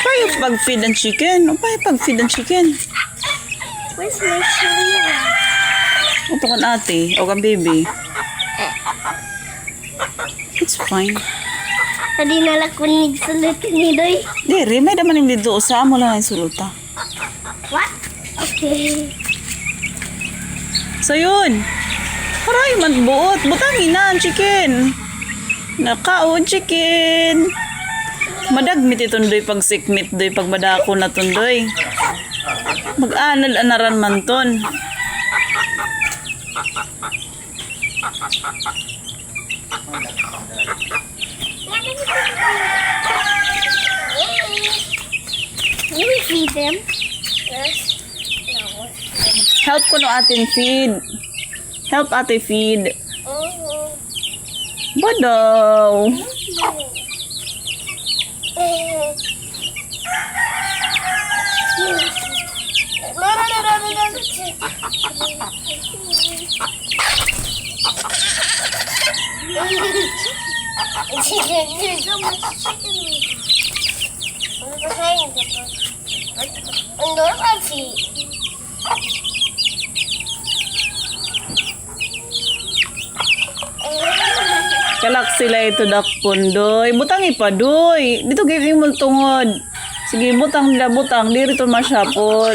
Payo pag-feed ang chicken. Payo pag-feed ang chicken. Where's my chili? Ito kan ate. O kan baby. It's fine. Tadi nalakunig sulit ni Doy. Diri, may naman yung dito. Saan mo lang yung suluta. What? Okay. So yun. Haray man buot. Butangin na ang chicken. Nakaon chicken. Madagmit itong doy pag sikmit doy pag madako na itong doy. Mag-anal anaran man ton. Can we feed them? Yes. No. Help ko no atin feed. Help ate feed. Oh. Badaw. There's so much chicken. Normal feed. Kalak sila ito dakpon doy. Butang ipa doy. Dito giving mo tungod. Sige butang nila butang. Diri to masyapol.